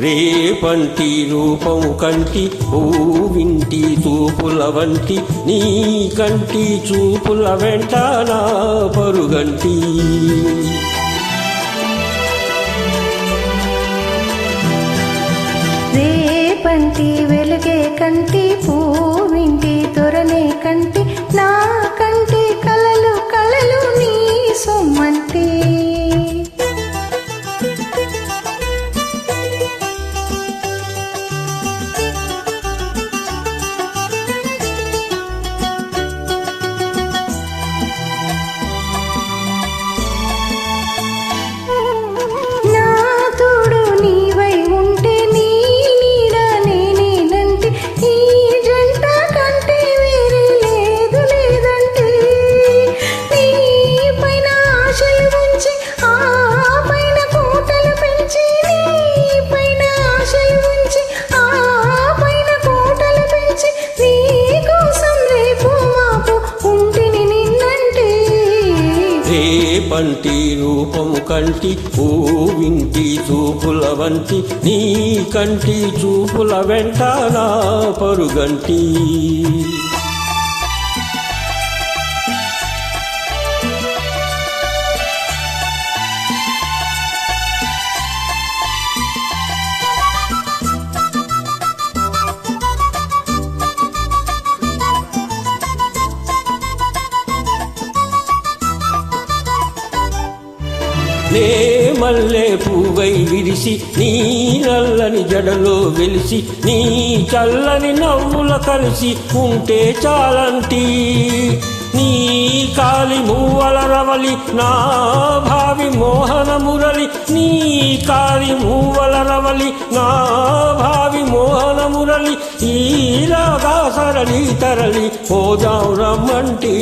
రేపంటి రూపం కంటి పూవింటి చూపుల వంటి నీ కంటి చూపుల వెంట నా పరుగంటి రేపంటి వెలుగే కంటి పూవింటి తొరనే కంటి నా కంటి కలలు కలలు నీ సొమ్మంటి రేపంటి రూపము కంటి పూవింటి చూపుల వంటి నీ కంటి చూపుల వెంట నా పరుగంటి నే మల్లె పూవై విరిసి నీ నల్లని జడలో వెలిసి నీ చల్లని నవ్వుల కలిసి ఉంటే చాలంటి నీ కాలి మూవల రవలి నా భావి మోహన మురళి నీ కాలి మూవల రవలి నా భావి మోహన మురళి ఈలాగా సరళి తరలి పోదాం రమ్మంటి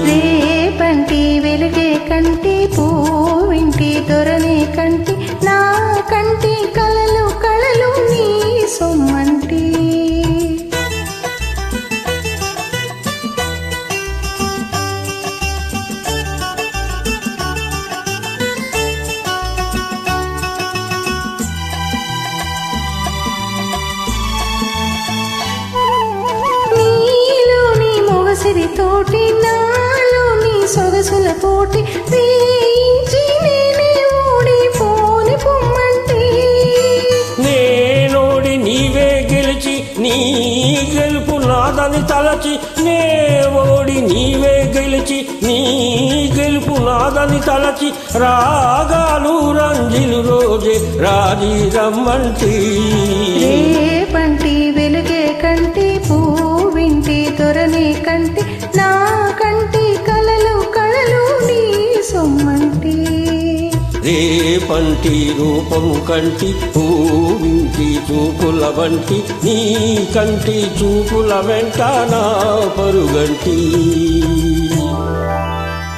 రేపంటి వెలుగే కంటి పూవింటి దొరనే కంటి నా కంటి కలలు కలలు నీ సొమ్మంటి నీలోని మొగసిరితోటి నాలోని సొగసుల పోటీ వేయించి నేనే ఓడిపోని పొమ్మంటే నేనోడి నీవే గెలిచి నీ గెలుపు నాదని తలచి నే ఓడి నీవే గెలిచి నీ గెలుపు నాదని తలచి రాగాలు రంజిలు రోజే రాజీ రమ్మంటి రేపంటి వెలుగే కంటి పూవింటి తొరనే కంటి నా కంటి కలలు కలలు నీ సొమ్మంటి రేపంటి రూపము కంటి పూవింటి చూపుల వంటి నీ కంటి చూపుల వెంట నా పరుగంటి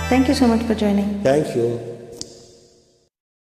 Thank you so much for joining. Thank you.